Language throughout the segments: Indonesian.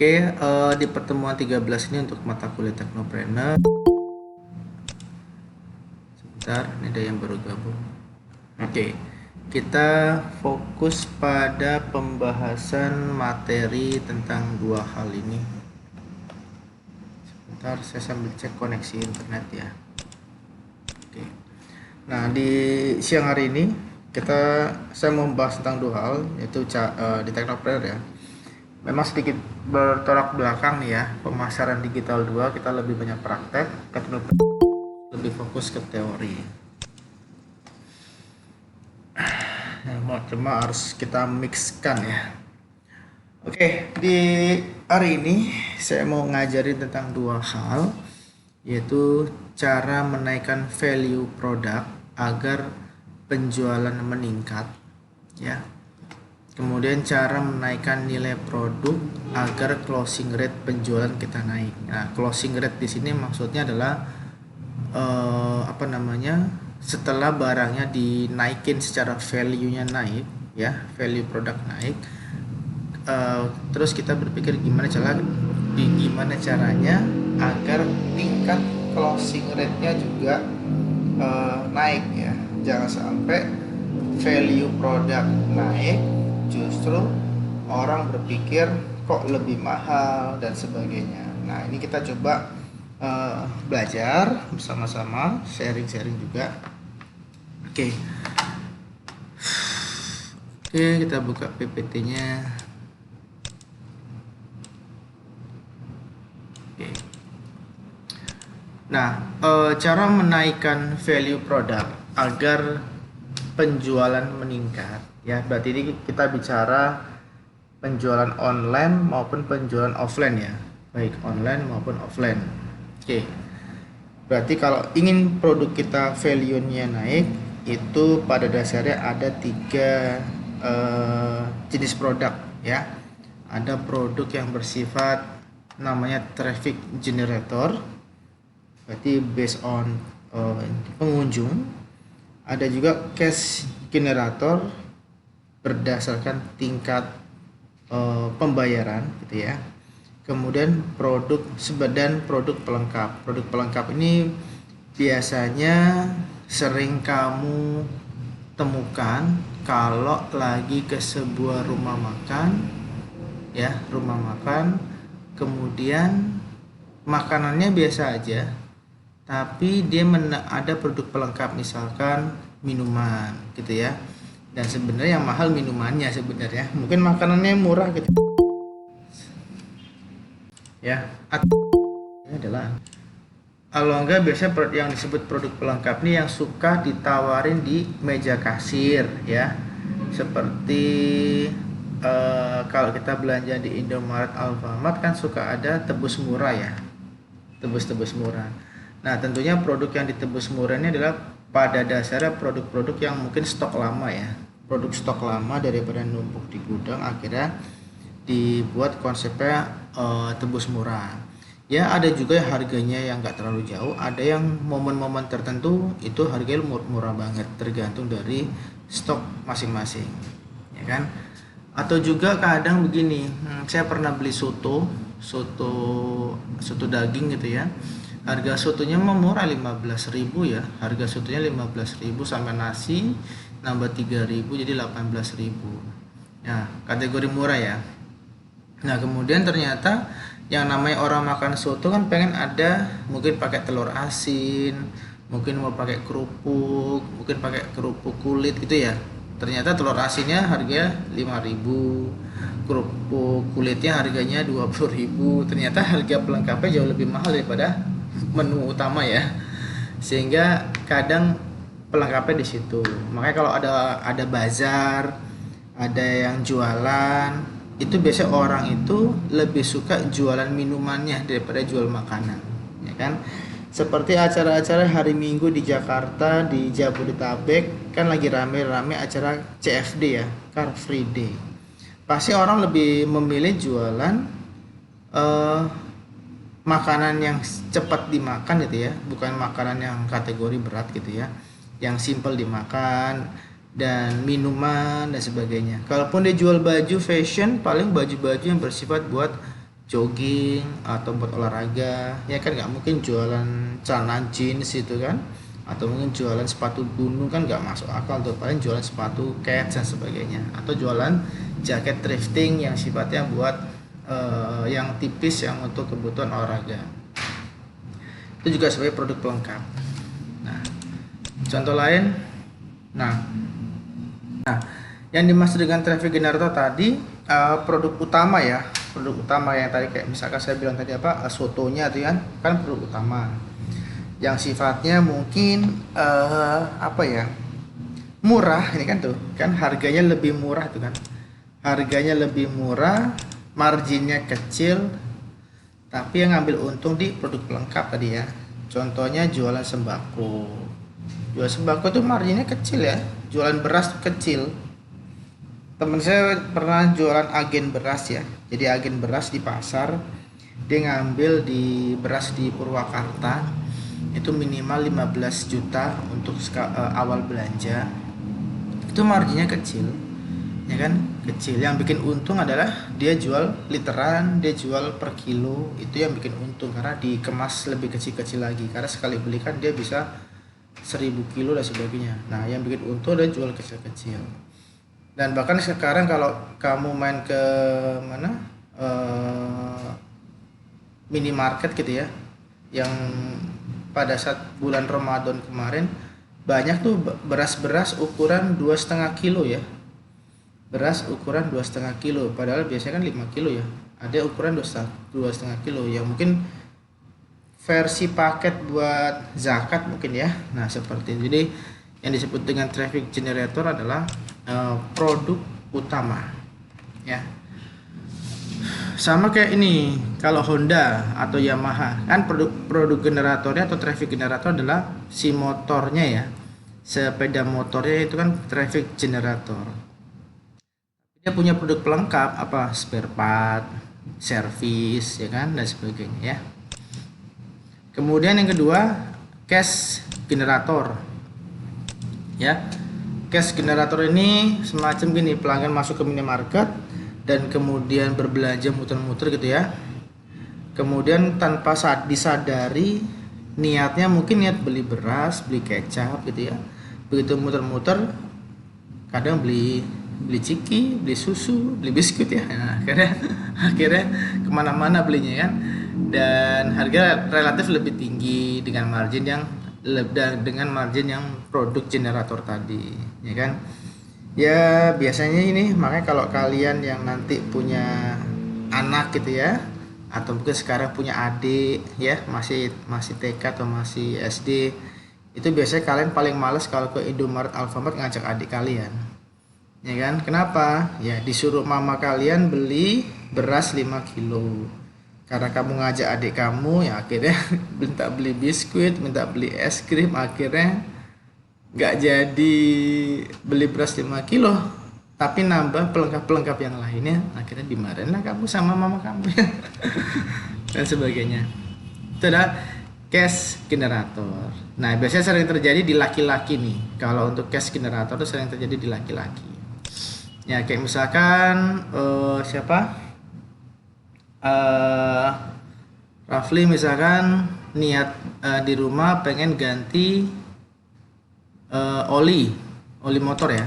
Oke, di pertemuan 13 ini untuk mata kuliah Teknopreneur. Sebentar, ini ada yang baru gabung. Oke, kita fokus pada pembahasan materi tentang dua hal ini. Sebentar, saya sambil cek koneksi internet ya. Oke. Nah, di siang hari ini saya mau membahas tentang dua hal, yaitu di Teknopreneur ya. Memang sedikit bertolak belakang nih ya, pemasaran digital 2 kita lebih banyak praktek, Teknopreneur lebih fokus ke teori. Cuma harus kita mixkan ya. Oke, di hari ini saya mau ngajarin tentang dua hal, yaitu cara menaikkan value produk agar penjualan meningkat ya. Kemudian cara menaikkan nilai produk agar closing rate penjualan kita naik. Nah, closing rate di sini maksudnya adalah setelah barangnya dinaikin secara value-nya naik ya, value produk naik, terus kita berpikir gimana caranya agar tingkat closing rate-nya juga naik ya. Jangan sampai value produk naik justru orang berpikir kok lebih mahal dan sebagainya. Nah, ini kita coba belajar bersama-sama, sharing-sharing juga. Oke, kita buka PPT-nya. Oke. Nah, cara menaikkan value produk agar penjualan meningkat ya, berarti ini kita bicara penjualan online maupun penjualan offline ya, baik online maupun offline. Oke, berarti kalau ingin produk kita value-nya naik, itu pada dasarnya ada tiga jenis produk ya. Ada produk yang bersifat namanya traffic generator, berarti based on pengunjung. Ada juga cash generator berdasarkan tingkat pembayaran gitu ya. Kemudian produk dan produk pelengkap. Produk pelengkap ini biasanya sering kamu temukan kalau lagi ke sebuah rumah makan ya, rumah makan, kemudian makanannya biasa aja, tapi dia ada produk pelengkap, misalkan minuman gitu ya. Dan sebenarnya yang mahal minumannya sebenarnya, mungkin makanannya murah gitu ya. Ini adalah kalau enggak, biasanya yang disebut produk pelengkap nih yang suka ditawarin di meja kasir ya, seperti kalau kita belanja di Indomaret, Alfamart kan suka ada tebus murah ya, tebus murah. Nah, tentunya produk yang ditebus murah ini adalah pada dasarnya produk-produk yang mungkin stok lama ya, produk stok lama daripada numpuk di gudang, akhirnya dibuat konsepnya tebus murah ya. Ada juga harganya yang nggak terlalu jauh, ada yang momen-momen tertentu itu harganya murah banget, tergantung dari stok masing-masing ya kan. Atau juga kadang begini, saya pernah beli soto daging gitu ya, harga sotonya murah 15.000 ya, harga sotonya 15.000 sampai nasi nambah 3.000 jadi 18.000 ya, kategori murah ya. Nah, kemudian ternyata yang namanya orang makan soto kan pengen ada, mungkin pakai telur asin, mungkin mau pakai kerupuk, mungkin pakai kerupuk kulit gitu ya. Ternyata telur asinnya harganya 5.000, kerupuk kulitnya harganya 20.000. Ternyata harga pelengkapnya jauh lebih mahal daripada menu utama ya, sehingga kadang pelengkapnya di situ. Makanya kalau ada bazar, ada yang jualan, itu biasanya orang itu lebih suka jualan minumannya daripada jual makanan ya kan. Seperti acara-acara hari Minggu di Jakarta, di Jabodetabek kan lagi rame-rame acara CFD ya, Car Free Day. Pasti orang lebih memilih jualan makanan yang cepat dimakan gitu ya, bukan makanan yang kategori berat gitu ya, yang simple dimakan, dan minuman dan sebagainya. Kalaupun dia jual baju fashion, paling baju-baju yang bersifat buat jogging atau buat olahraga, ya kan nggak mungkin jualan celana jeans itu kan, atau mungkin jualan sepatu gunung kan nggak masuk akal tuh, paling jualan sepatu kets dan sebagainya, atau jualan jaket thrifting yang sifatnya buat yang tipis yang untuk kebutuhan olahraga, itu juga sebagai produk pelengkap. Nah, contoh lain, nah yang dimaksud dengan traffic generator tadi produk utama ya, produk utama yang tadi kayak misalkan saya bilang tadi apa, sotonya itu kan produk utama yang sifatnya mungkin apa ya, murah. Ini kan tuh kan harganya lebih murah tuh kan, harganya lebih murah, marginnya kecil, tapi yang ngambil untung di produk pelengkap tadi ya. Contohnya jualan sembako, jualan sembako tuh marginnya kecil ya, jualan beras tuh kecil. Temen saya pernah jualan agen beras ya, jadi agen beras di pasar, dia ngambil di beras di Purwakarta itu minimal 15 juta untuk awal belanja, itu marginnya kecil ya kan, kecil. Yang bikin untung adalah dia jual literan, dia jual per kilo, itu yang bikin untung karena dikemas lebih kecil-kecil lagi, karena sekali beli kan dia bisa 1000 kilo dan sebagainya. Nah yang bikin untung dia jual kecil-kecil. Dan bahkan sekarang kalau kamu main ke mana minimarket gitu ya, yang pada saat bulan Ramadan kemarin banyak tuh beras-beras ukuran 2,5 kilo ya, beras ukuran 2,5 kilo, padahal biasanya kan 5 kilo ya, ada ukuran 2,5 kilo yang mungkin versi paket buat zakat mungkin ya. Nah seperti itu. Jadi yang disebut dengan traffic generator adalah produk utama ya, sama kayak ini kalau Honda atau Yamaha kan produk generatornya atau traffic generator adalah si motornya ya, sepeda motornya itu kan traffic generator. Dia punya produk pelengkap apa, spare part, servis ya kan dan sebagainya ya. Kemudian yang kedua, cash generator ya. Cash generator ini semacam gini, pelanggan masuk ke minimarket dan kemudian berbelanja muter-muter gitu ya, kemudian tanpa disadari niatnya mungkin niat beli beras, beli kecap gitu ya, begitu muter-muter kadang beli ciki, beli susu, beli biskuit ya. Nah, akhirnya kemana-mana belinya kan, dan harga relatif lebih tinggi dengan margin yang produk generator tadi ya kan. Ya biasanya ini makanya kalau kalian yang nanti punya anak gitu ya, atau mungkin sekarang punya adik ya, masih TK atau masih SD, itu biasanya kalian paling males kalau ke Indomaret, Alfamart ngajak adik kalian ya kan. Kenapa? Ya disuruh mama kalian beli beras 5 kilo, karena kamu ngajak adik kamu ya akhirnya minta beli biskuit, minta beli es krim, akhirnya nggak jadi beli beras 5 kilo tapi nambah pelengkap-pelengkap yang lainnya, akhirnya dimarahin lah kamu sama mama kamu dan sebagainya. Itu adalah cash generator. Nah biasanya sering terjadi di laki-laki nih, kalau untuk cash generator itu sering terjadi di laki-laki ya, kayak misalkan siapa Rafli misalkan niat di rumah pengen ganti oli motor ya,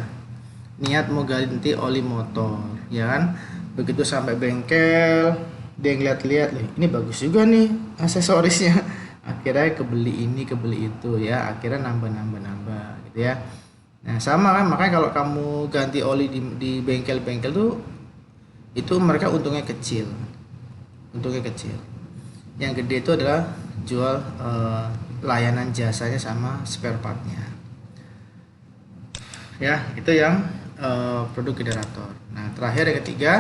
niat mau ganti oli motor ya kan. Begitu sampai bengkel dia ngeliat-liat, ini bagus juga nih aksesorisnya, akhirnya kebeli ini kebeli itu ya, akhirnya nambah gitu ya. Nah sama kan, makanya kalau kamu ganti oli di bengkel-bengkel tuh itu mereka untungnya kecil. Yang gede itu adalah jual layanan jasanya sama spare partnya ya. Itu yang produk generator. Nah terakhir yang ketiga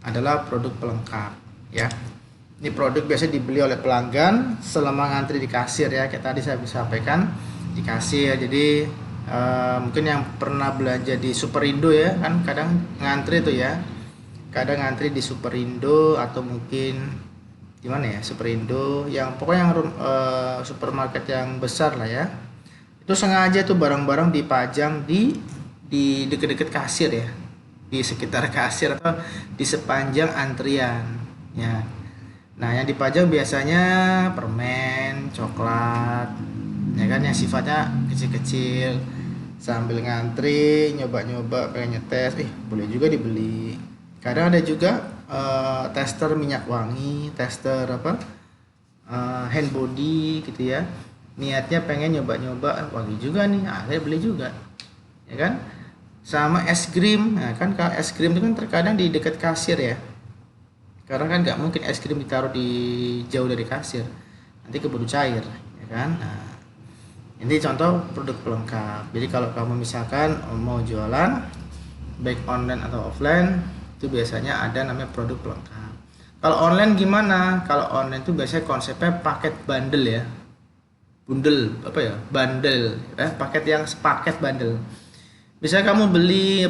adalah produk pelengkap ya. Ini produk biasa dibeli oleh pelanggan selama ngantri di kasir ya, kayak tadi saya bisa sampaikan di kasir. Jadi mungkin yang pernah belanja di Superindo ya kan, kadang ngantri tuh ya, kadang ngantri di Superindo atau mungkin di mana ya, Superindo yang pokoknya yang supermarket yang besar lah ya, itu sengaja tuh barang-barang dipajang di deket-deket kasir ya, di sekitar kasir atau di sepanjang antrian ya. Nah, yang dipajang biasanya permen, coklat, ya kan, yang sifatnya kecil-kecil. Sambil ngantri, nyoba-nyoba, pengen nyetes, boleh juga dibeli. Kadang ada juga tester minyak wangi, tester hand body gitu ya. Niatnya pengen nyoba-nyoba, wangi juga nih, saya beli juga, ya kan. Sama es krim, nah kan kalau es krim itu kan terkadang di dekat kasir ya, karena kan nggak mungkin es krim ditaruh di jauh dari kasir, nanti keburu cair, ya kan. Nah, ini contoh produk pelengkap. Jadi kalau kamu misalkan mau jualan baik online atau offline, itu biasanya ada namanya produk pelengkap. Kalau online gimana? Kalau online itu biasanya konsepnya paket bundle ya. Bundle apa ya? Bundle, paket yang sepaket bundle. Misalnya kamu beli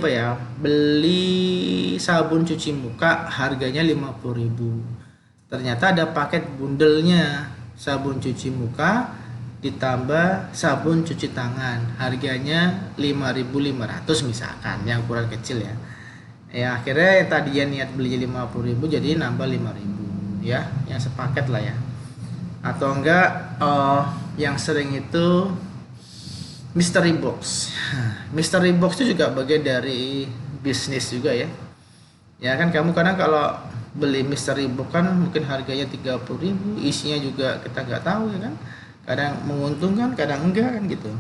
Beli sabun cuci muka harganya 50.000. Ternyata ada paket bundlenya, sabun cuci muka ditambah sabun cuci tangan, harganya 5.500 misalkan, yang ukuran kecil ya. Ya akhirnya yang tadinya niat beli 50.000 jadi nambah 5.000 ya, yang sepaket lah ya. Atau enggak yang sering itu mystery box. Mystery box itu juga bagian dari bisnis juga ya. Ya kan, kamu kadang kalau beli mystery box kan mungkin harganya 30.000, isinya juga kita nggak tahu ya kan. Kadang menguntungkan, kadang enggak kan gitu.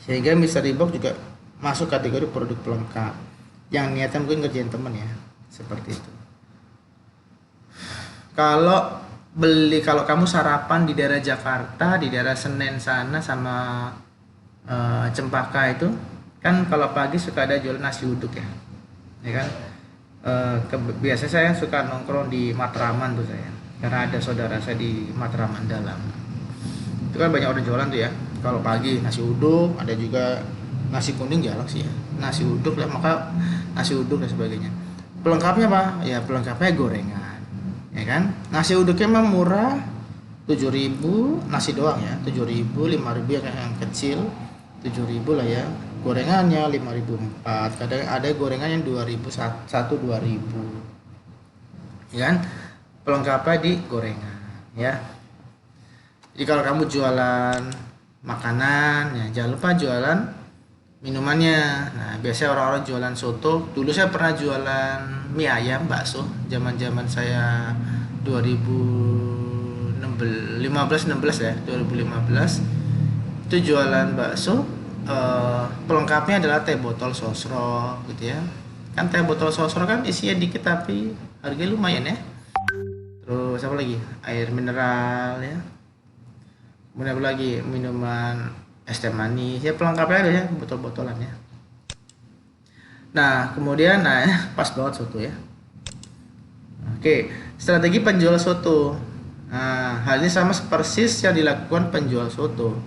Sehingga mystery box juga masuk kategori produk pelengkap yang niatnya mungkin ngerjain temen ya, seperti itu. Kalau kamu sarapan di daerah Jakarta, di daerah Senen sana sama Cempaka itu kan, kalau pagi suka ada jual nasi uduk ya kan. Biasa saya suka nongkrong di Matraman tuh saya, karena ada saudara saya di Matraman Dalam. Itu kan banyak orang jualan tuh ya. Kalau pagi nasi uduk, ada juga nasi kuning jarang sih ya. Nasi uduk lah, maka nasi uduk dan sebagainya. Pelengkapnya apa? Ya pelengkapnya gorengan, ya kan. Nasi uduknya memang murah, 7.000, nasi doang ya, 7.000, 5.000 yang kecil, 7.000 lah ya. Gorengannya 5.004, kadang ada gorengan yang 2.000, 2.000, ya kan. Pelengkapnya di gorengan ya. Jadi kalau kamu jualan makanan ya, jangan lupa jualan minumannya. Nah, biasanya orang-orang jualan soto. Dulu saya pernah jualan mie ayam, bakso, zaman saya 2015 ya, 2015 itu jualan bakso. Pelengkapnya adalah teh botol sosro gitu ya. Kan teh botol sosro kan isinya dikit tapi harganya lumayan ya. Terus apa lagi? Air mineral ya. Kemudian apa lagi? Minuman es teh manis ya, pelengkapnya ada ya, botol-botolan ya. Nah kemudian pas banget soto ya. Oke, strategi penjual soto. Nah, hal ini sama persis yang dilakukan penjual soto,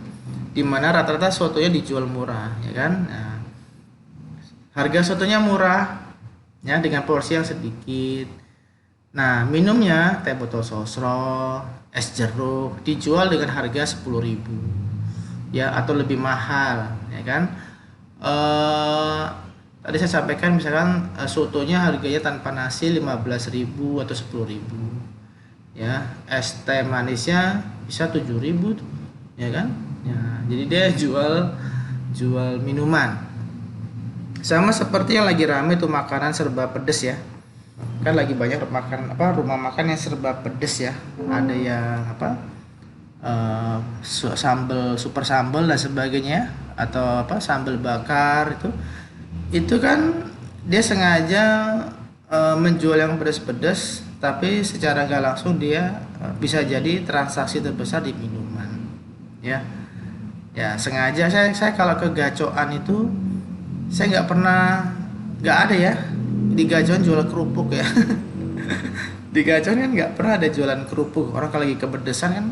di mana rata-rata sotonya dijual murah ya kan. Nah, harga sotonya murah ya, dengan porsi yang sedikit. Nah, minumnya teh botol sosro, es jeruk dijual dengan harga 10.000 ya, atau lebih mahal ya kan. Tadi saya sampaikan misalkan sotonya harganya tanpa nasi 15.000 atau 10.000 ya, es teh manisnya bisa 7.000 tuh, ya kan ya. Jadi dia jual minuman. Sama seperti yang lagi rame tuh makanan serba pedes ya, kan lagi banyak rumah makan yang serba pedes ya. Ada yang sambal, super sambal dan sebagainya, atau sambal bakar. Itu kan dia sengaja menjual yang pedas-pedas, tapi secara nggak langsung dia bisa jadi transaksi terbesar di minuman ya. Ya sengaja saya kalau ke gacoan itu saya nggak ada ya di gacoan jual kerupuk ya. Di gacoan kan nggak pernah ada jualan kerupuk. Orang kalau lagi kepedesan kan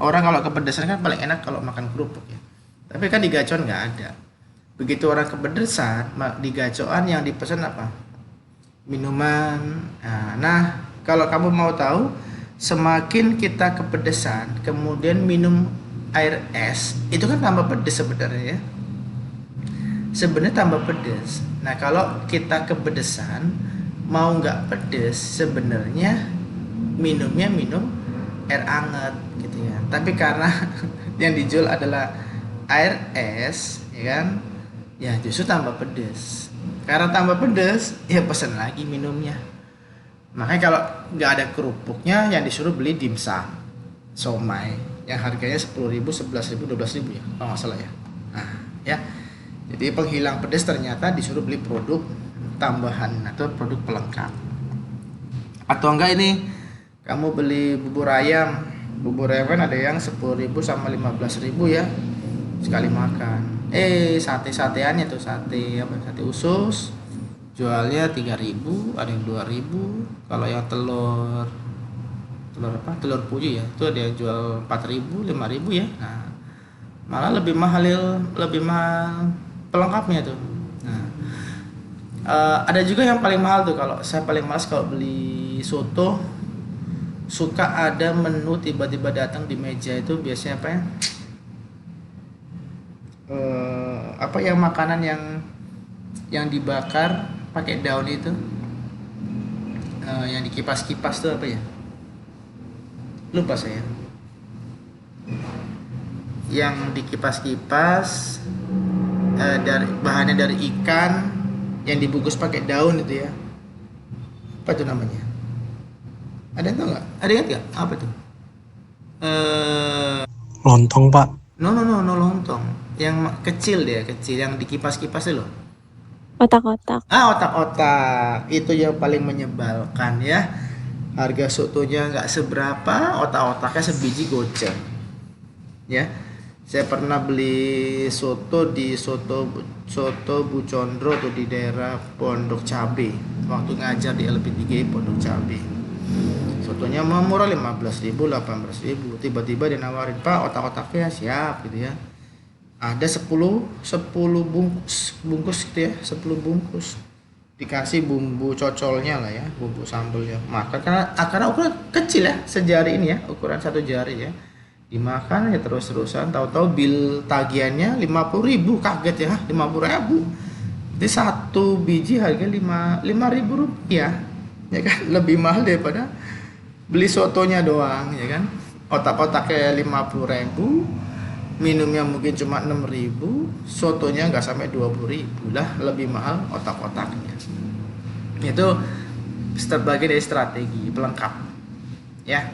orang kalau kepedesan kan paling enak kalau makan kerupuk ya. Tapi kan di gacoan nggak ada. Begitu orang kepedesan, di gacoan yang dipesan apa? Minuman. Nah kalau kamu mau tahu, semakin kita kepedesan kemudian minum air es, itu kan tambah pedes sebenarnya ya. Sebenarnya tambah pedes. Nah kalau kita kepedesan mau nggak pedes sebenarnya minumnya minum air anget gitu ya, tapi karena yang dijual adalah air es ya kan, ya justru tambah pedes. Karena tambah pedes ya pesen lagi minumnya. Makanya kalau nggak ada kerupuknya yang disuruh beli dimsum somai yang harganya 10.000, 11.000, 12.000 ya kalau nggak salah ya. Nah ya, jadi penghilang pedas ternyata disuruh beli produk tambahan atau produk pelengkap. Atau enggak ini kamu beli bubur ayam kan ada yang 10.000 sama 15.000 ya sekali makan. Sate-sateannya tuh sate usus jualnya 3.000, ada yang 2.000. Kalau yang telur puyuh ya itu ada yang jual 4.000, 5.000 ya. Nah malah lebih mahal pelengkapnya tuh. Nah ada juga yang paling mahal tuh. Kalau saya paling males kalau beli soto, suka ada menu tiba-tiba datang di meja itu biasanya apa yang makanan yang dibakar pakai daun itu, yang dikipas-kipas tuh apa ya, lupa saya, yang dikipas-kipas dari bahannya dari ikan yang dibungkus pakai daun itu ya, apa itu namanya, ada yang tahu nggak, ada ingat nggak apa tuh? Lontong, Pak. No lontong, yang kecil yang dikipas-kipas itu loh. Otak-otak. Otak-otak itu yang paling menyebalkan ya. Harga sotonya nggak seberapa, otak-otaknya sebiji goceng. Ya, saya pernah beli soto di soto Bu Condro tuh di daerah Pondok Cabe. Waktu ngajar di LP3 Pondok Cabe. Sotonya murah 15.000, 18.000. Tiba-tiba dia nawarin, "Pak, otak-otaknya siap," gitu ya. Ada 10 bungkus gitu ya, 10 bungkus. Dikasih bumbu cocolnya lah ya, bumbu sambelnya. Makan karena ukuran kecil ya, sejari ini ya, ukuran 1 jari ya. Dimakan ya terus-terusan, tahu-tahu bil tagihannya 50.000, kaget ya, 50.000. Jadi satu biji harga 5.000 rupiah. Ya kan, lebih mahal daripada beli sotonya doang ya kan. Otak-otaknya 50.000, minumnya mungkin cuma 6.000, sotonya nggak sampai 20.000 lah, lebih mahal otak-otaknya. Itu sebagai dari strategi pelengkap ya.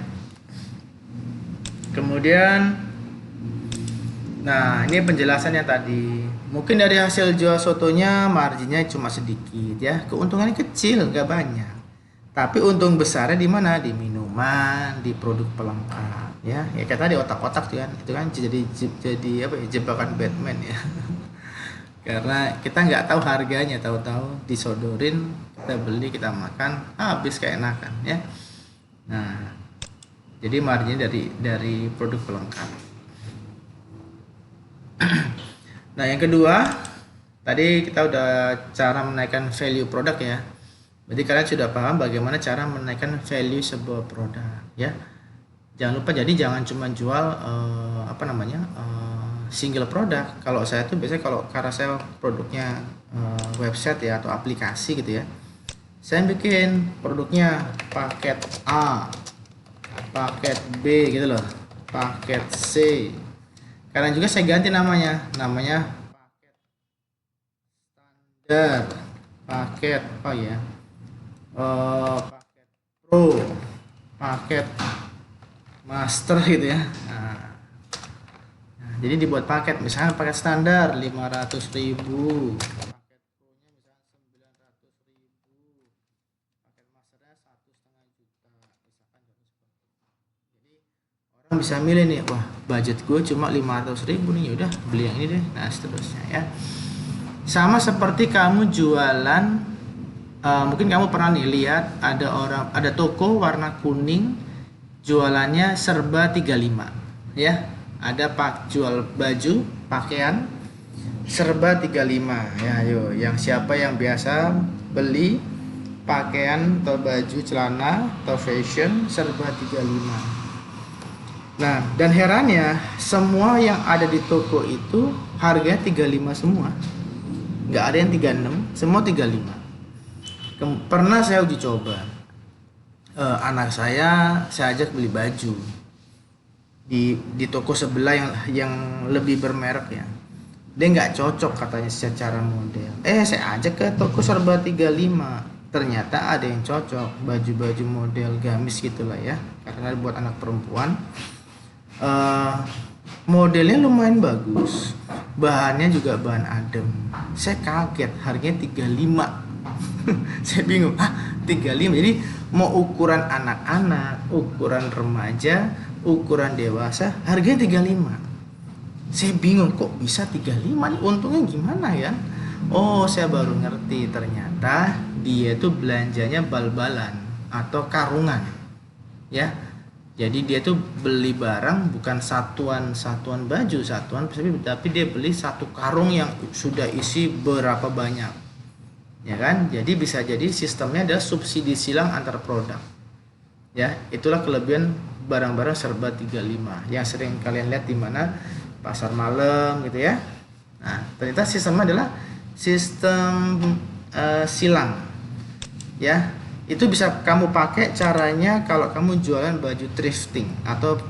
Kemudian nah ini penjelasannya tadi, mungkin dari hasil jual sotonya marginnya cuma sedikit ya, keuntungannya kecil nggak banyak, tapi untung besarnya di mana, di minuman, di produk pelengkap ya kayak tadi otak-otak tuh kan, itu kan jadi apa ya, jebakan Batman ya. Karena kita nggak tahu harganya, tahu-tahu disodorin, kita beli, kita makan, habis keenakan ya. Nah jadi marginnya dari produk pelengkap. Nah yang kedua tadi kita udah cara menaikkan value produk ya. Berarti kalian sudah paham bagaimana cara menaikkan value sebuah produk ya. Jangan lupa, jadi jangan cuma jual single produk. Kalau saya tuh biasanya karena saya produknya website ya atau aplikasi gitu ya, saya bikin produknya paket A, paket B gitu loh, paket C. Kadang juga saya ganti namanya paket standar, paket paket pro, paket master gitu ya. Nah, jadi dibuat paket, misalnya paket standar 500.000, paket pro-nya misalnya 900.000, paket masternya 1,5 juta, misalkan gitu. Jadi orang bisa milih nih, wah budget gue cuma 500.000 nih, yaudah beli yang ini deh. Nah seterusnya ya. Sama seperti kamu jualan, mungkin kamu pernah nih lihat ada toko warna kuning jualannya serba 35 ya, ada jual baju pakaian serba 35 ya. Yo, yang siapa yang biasa beli pakaian atau baju celana atau fashion serba 35. Nah dan herannya semua yang ada di toko itu harganya 35 semua, nggak ada yang 36, semua 35. Pernah saya uji coba. Anak saya ajak beli baju di toko sebelah yang lebih bermerek ya. Dia nggak cocok katanya secara model. Saya ajak ke toko Serba 35. Ternyata ada yang cocok, baju-baju model gamis gitulah ya, karena buat anak perempuan. Modelnya lumayan bagus, bahannya juga bahan adem. Saya kaget, harganya 35. Saya bingung, 35. Jadi mau ukuran anak-anak, ukuran remaja, ukuran dewasa, harganya 35. Saya bingung, kok bisa 35 nih, untungnya gimana ya? Saya baru ngerti, ternyata dia tuh belanjanya bal-balan atau karungan ya. Jadi dia tuh beli barang bukan satuan baju, tapi dia beli satu karung yang sudah isi berapa banyak, ya kan? Jadi bisa jadi sistemnya adalah subsidi silang antar produk, ya. Itulah kelebihan barang-barang Serba 35 yang sering kalian lihat di mana pasar malam gitu ya. Nah, ternyata sistemnya adalah sistem silang, ya. Itu bisa kamu pakai caranya kalau kamu jualan baju thrifting atau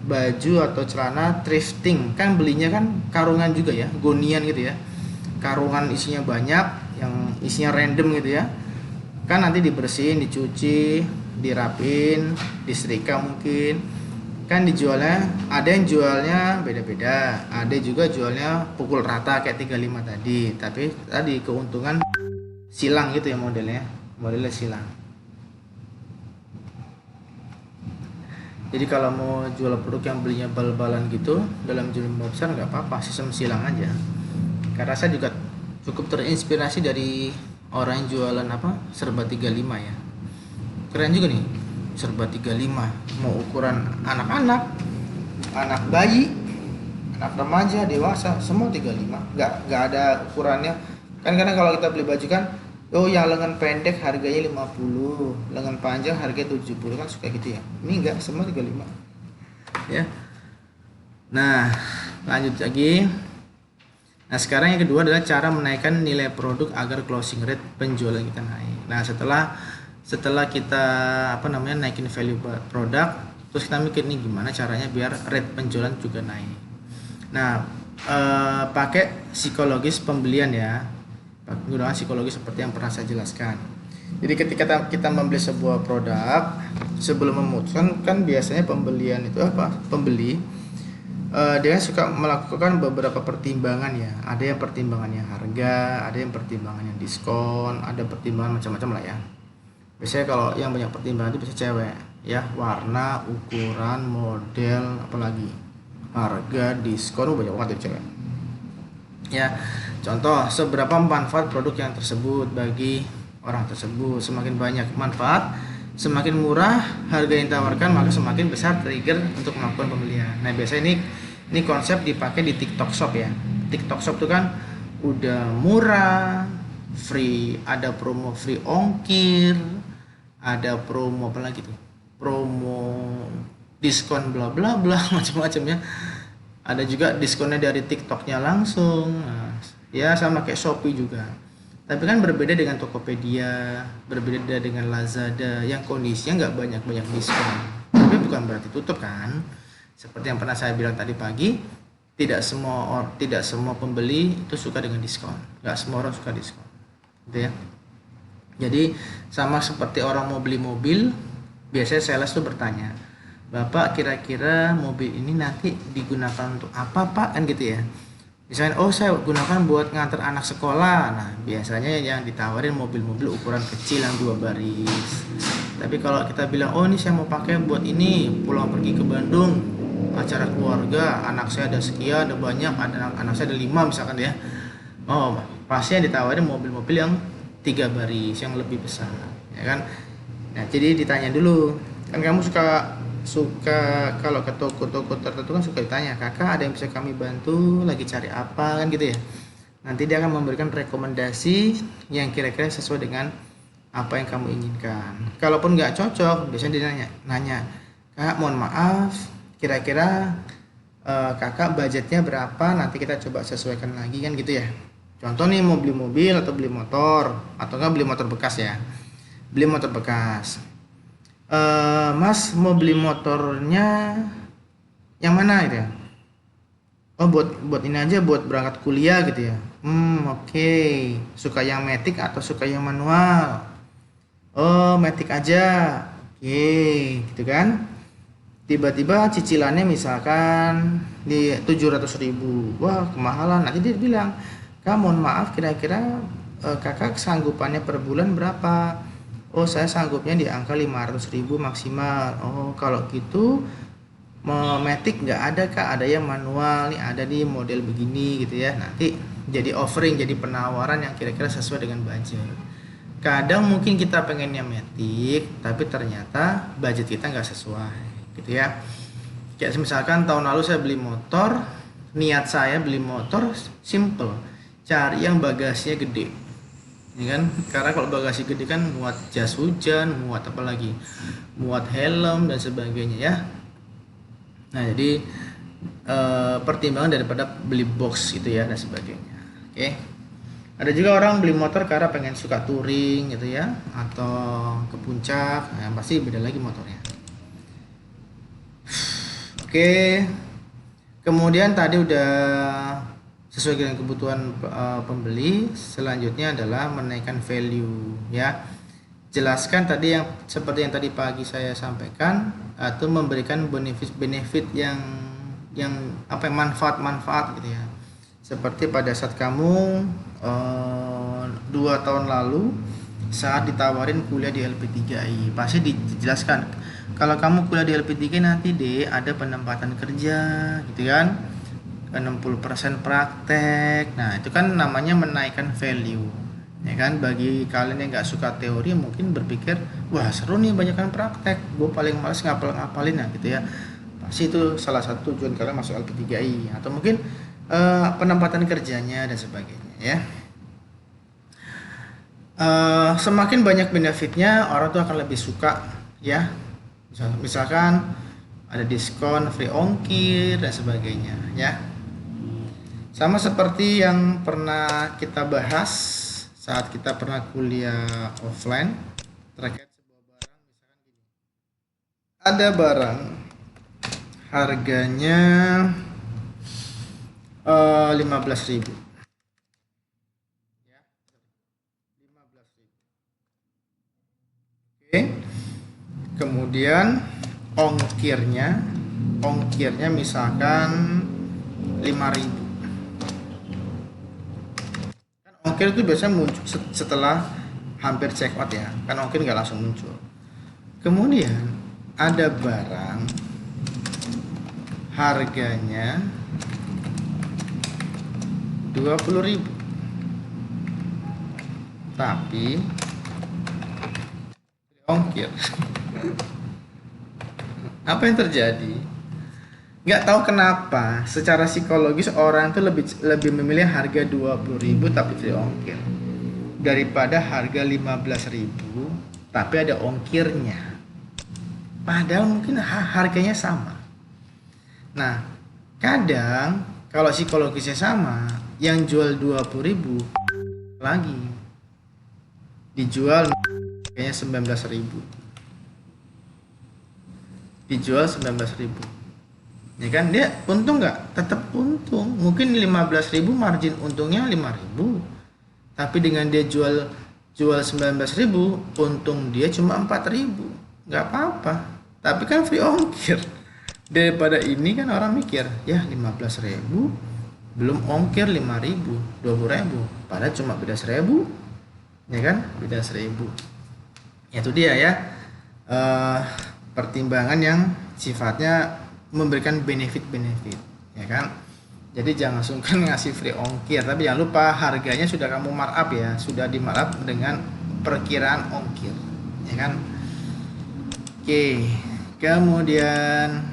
baju atau celana thrifting, kan belinya kan karungan juga ya, gonian gitu ya, karungan isinya banyak, yang isinya random gitu ya kan, nanti dibersihin, dicuci, dirapin, disetrika mungkin kan, dijualnya ada yang jualnya beda-beda, ada juga jualnya pukul rata kayak 35 tadi, tapi tadi keuntungan silang gitu ya, modelnya silang. Jadi kalau mau jual produk yang belinya bal-balan gitu dalam jumlah besar nggak apa-apa, sistem silang aja. Karena saya juga cukup terinspirasi dari orang yang jualan Serba 35 ya. Keren juga nih, Serba 35 mau ukuran anak-anak, anak bayi, anak remaja, dewasa, semua 35. Nggak ada ukurannya. Kan kadang kalau kita beli baju kan, yang lengan pendek harganya 50, lengan panjang harganya 70, kan suka gitu ya. Ini enggak, semua 35. Ya. Nah, lanjut lagi. Nah, sekarang yang kedua adalah cara menaikkan nilai produk agar closing rate penjualan kita naik. Nah, setelah kita naikin value produk, terus kita mikir nih gimana caranya biar rate penjualan juga naik. Nah, pakai psikologis pembelian ya. Menggunakan psikologi seperti yang pernah saya jelaskan. Jadi ketika kita membeli sebuah produk, sebelum memutuskan kan biasanya pembeli dia suka melakukan beberapa pertimbangan ya. Ada yang pertimbangannya harga, ada yang pertimbangannya diskon, ada pertimbangan macam-macam lah ya. Biasanya kalau yang banyak pertimbangan itu biasanya cewek ya, warna, ukuran, model, apalagi harga, diskon, banyak banget tuh cewek. Ya, contoh, seberapa manfaat produk yang tersebut bagi orang tersebut. Semakin banyak manfaat, semakin murah harga yang ditawarkan, maka semakin besar trigger untuk melakukan pembelian. Nah, biasanya ini konsep dipakai di TikTok Shop ya. TikTok Shop itu kan udah murah, free, ada promo free ongkir, ada promo apa lagi tuh? Promo diskon bla bla bla macam-macam ya. Ada juga diskonnya dari TikToknya langsung. Nah, ya sama kayak Shopee juga. Tapi kan berbeda dengan Tokopedia, berbeda dengan Lazada yang kondisinya nggak banyak diskon. Tapi bukan berarti tutup kan. Seperti yang pernah saya bilang tadi pagi, tidak semua pembeli itu suka dengan diskon. Nggak semua orang suka diskon. Gitu ya. Jadi sama seperti orang mau beli mobil, biasanya sales tuh bertanya, "Bapak kira-kira mobil ini nanti digunakan untuk apa Pak?" kan gitu ya. Misalnya, saya gunakan buat ngantar anak sekolah. Nah, biasanya yang ditawarin mobil-mobil ukuran kecil yang 2 baris. Tapi kalau kita bilang, ini saya mau pakai buat ini, pulang pergi ke Bandung, acara keluarga, anak saya ada sekian, ada banyak, ada anak saya ada 5 misalkan ya. Pasti yang ditawarin mobil-mobil yang 3 baris, yang lebih besar, ya kan? Nah, jadi ditanya dulu, kan kamu suka kalau ke toko-toko tertentu kan suka ditanya, "Kakak ada yang bisa kami bantu, lagi cari apa?" kan gitu ya. Nanti dia akan memberikan rekomendasi yang kira-kira sesuai dengan apa yang kamu inginkan. Kalaupun nggak cocok, biasanya dia nanya, "Kak, mohon maaf, kira-kira kakak budgetnya berapa, nanti kita coba sesuaikan lagi," kan gitu ya. Contoh nih, mau beli mobil atau beli motor, atau enggak beli motor bekas ya, beli motor bekas. Mas mau beli motornya yang mana gitu ya? Oh, buat ini aja, buat berangkat kuliah gitu ya. Oke. Suka yang matic atau suka yang manual? Oh, matic aja. Oke, gitu kan. Tiba-tiba cicilannya misalkan di 700.000. Wah, kemahalan. Nanti dia bilang, "Kak, mohon maaf, kira-kira kakak sanggupannya per bulan berapa?" Oh, saya sanggupnya di angka 500.000 maksimal. Oh, kalau gitu matic nggak ada kak, ada yang manual nih, ada di model begini gitu ya. Nanti jadi offering, jadi penawaran yang kira-kira sesuai dengan budget. Kadang mungkin kita pengennya matic, tapi ternyata budget kita nggak sesuai gitu ya. Kayak misalkan tahun lalu saya beli motor, niat saya beli motor simple, cari yang bagasinya gede, ya kan? Karena kalau bagasi gede kan muat jas hujan, muat apa lagi, muat helm dan sebagainya ya. Nah, jadi pertimbangan daripada beli box itu ya dan sebagainya. Oke. Ada juga orang beli motor karena pengen suka touring gitu ya, atau ke puncak. Nah, pasti beda lagi motornya. Oke. Kemudian tadi udah sesuai dengan kebutuhan pembeli. Selanjutnya adalah menaikkan value ya. Jelaskan tadi yang seperti yang tadi pagi saya sampaikan, atau memberikan benefit yang apa, manfaat gitu ya. Seperti pada saat kamu 2 tahun lalu saat ditawarin kuliah di LP3I, pasti dijelaskan kalau kamu kuliah di LP3 nanti deh ada penempatan kerja gitu kan, 60% praktek. Nah, itu kan namanya menaikkan value ya kan. Bagi kalian yang nggak suka teori mungkin berpikir, wah seru nih banyakkan praktek, gue paling males ngapalin gitu ya. Pasti itu salah satu tujuan kalian masuk LP3I, atau mungkin penempatan kerjanya dan sebagainya ya. Semakin banyak benefitnya, orang tuh akan lebih suka ya. Misalkan ada diskon, free ongkir dan sebagainya ya. Sama seperti yang pernah kita bahas saat kita pernah kuliah offline terkait sebuah barang. Misalkan gini, ada barang harganya 15.000 ya, 15.000. Oke. Kemudian ongkirnya misalkan 5.000. Ongkir itu biasanya muncul setelah hampir check out ya, kan ongkir nggak langsung muncul. Kemudian ada barang harganya 20.000 tapi ongkir. Apa yang terjadi? Nggak tahu kenapa secara psikologis orang tuh lebih memilih harga 20.000 tapi free ongkir daripada harga 15.000 tapi ada ongkirnya, padahal mungkin harganya sama. Nah, kadang kalau psikologisnya sama, yang jual 20.000 lagi dijual kayaknya 19.000, dijual 19.000 ya kan. Dia untung nggak? Tetap untung. Mungkin 15.000 margin untungnya 5.000, tapi dengan dia jual 19.000 untung dia cuma 4.000, nggak apa-apa, tapi kan free ongkir. Daripada ini kan orang mikir ya 15.000 belum ongkir 5.000, 20.000, padahal cuma beda 1.000 ya kan, beda 1.000. Itu dia ya, pertimbangan yang sifatnya memberikan benefit ya kan. Jadi jangan sungkan ngasih free ongkir, tapi jangan lupa harganya sudah kamu markup ya, sudah di markup dengan perkiraan ongkir ya kan. Oke, kemudian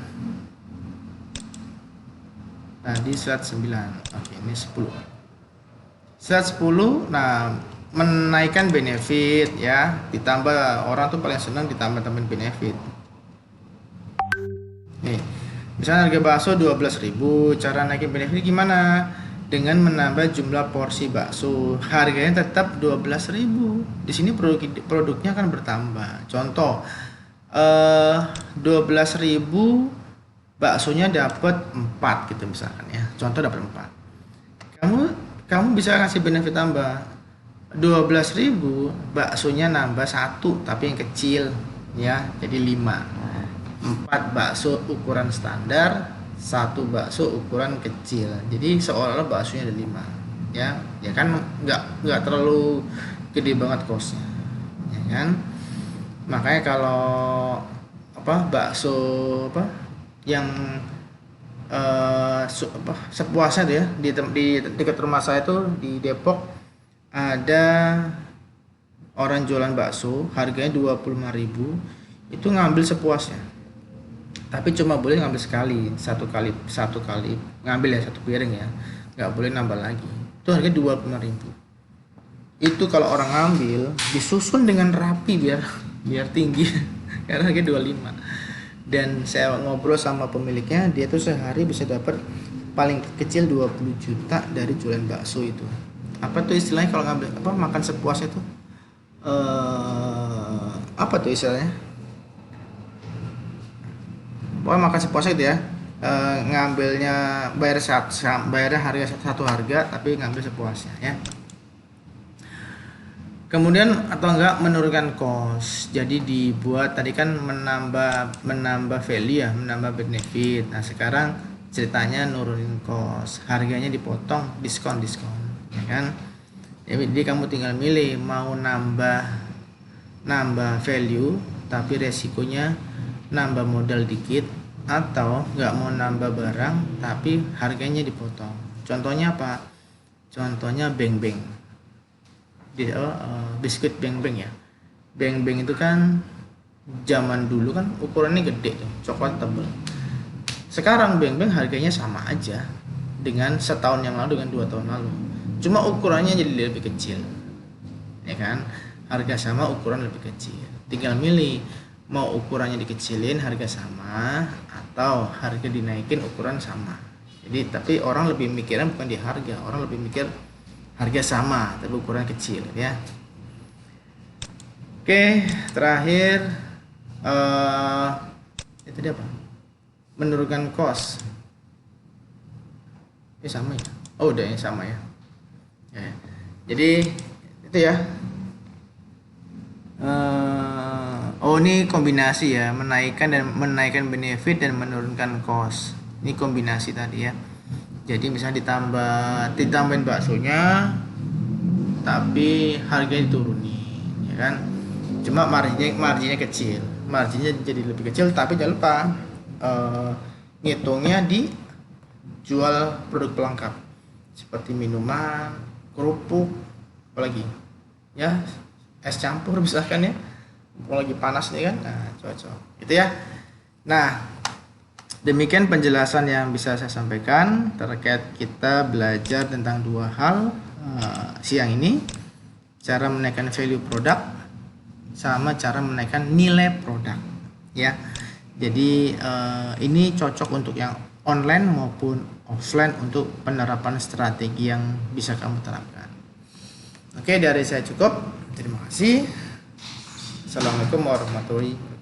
tadi slide 9. Oke, ini 10. Slide 10. Nah, menaikkan benefit ya, ditambah, orang tuh paling senang ditambah tambahin benefit. Nih, misalnya harga bakso 12.000, cara naikin benefit gimana? dengan menambah jumlah porsi bakso. Harganya tetap 12.000. Di sini produknya akan bertambah. Contoh 12.000 baksonya dapat 4 gitu misalkan ya. Contoh dapat 4. Kamu bisa kasih benefit tambah 12.000, baksonya nambah 1 tapi yang kecil ya, jadi 5. 4 bakso ukuran standar, 1 bakso ukuran kecil, jadi seolah-olah baksonya ada 5 ya. Ya kan nggak terlalu gede banget kosnya ya kan. Makanya kalau bakso yang sepuasnya tuh ya, di dekat rumah saya tuh di Depok ada orang jualan bakso, harganya 25.000, itu ngambil sepuasnya, tapi cuma boleh ngambil sekali, satu kali ngambil ya, 1 piring ya, nggak boleh nambah lagi. Itu harganya 25.000. Itu kalau orang ngambil disusun dengan rapi biar tinggi karena harganya 25. Dan saya ngobrol sama pemiliknya, dia tuh sehari bisa dapat paling kecil 20 juta dari jualan bakso itu. Apa tuh istilahnya kalau ngambil makan sepuasnya tuh? Apa tuh istilahnya? Pokoknya makan sepuasnya itu ya. Ngambilnya bayarnya satu harga tapi ngambil sepuasnya ya. Kemudian atau enggak menurunkan cost. Jadi dibuat tadi kan menambah value ya, menambah benefit. Nah, sekarang ceritanya nurunin cost. Harganya dipotong, diskon ya kan. Jadi kamu tinggal milih mau nambah value tapi resikonya nambah modal dikit, atau nggak mau nambah barang tapi harganya dipotong. Contohnya apa? Contohnya beng-beng. Biskuit beng-beng ya. Beng-beng itu kan zaman dulu kan ukurannya gede tuh, coklat tebal. Sekarang beng-beng harganya sama aja dengan setahun yang lalu, dengan 2 tahun lalu, cuma ukurannya jadi lebih kecil ya kan. Harga sama, ukuran lebih kecil, tinggal milih mau ukurannya dikecilin harga sama atau harga dinaikin ukuran sama. Jadi tapi orang lebih mikirnya bukan di harga, orang lebih mikir harga sama tapi ukuran kecil ya. Oke, terakhir itu dia apa? Menurunkan cost. Ini sama ya? Oh, udah yang sama ya. Jadi itu ya. Ini kombinasi ya, menaikkan benefit dan menurunkan cost. Ini kombinasi tadi ya. Jadi misalnya ditambahin baksonya tapi harganya diturunin ya kan. Cuma marginnya kecil. Marginnya jadi lebih kecil, tapi jangan lupa ngitungnya di jual produk pelengkap seperti minuman, kerupuk, apalagi ya, es campur misalkan ya. Kalau lagi panas nih kan. Nah, cocok. Gitu ya. Nah, demikian penjelasan yang bisa saya sampaikan terkait kita belajar tentang 2 hal siang ini. Cara menaikkan value produk sama cara menaikkan nilai produk ya. Jadi ini cocok untuk yang online maupun offline untuk penerapan strategi yang bisa kamu terapkan. Oke, dari saya cukup. Terima kasih. Assalamualaikum warahmatullahi wabarakatuh.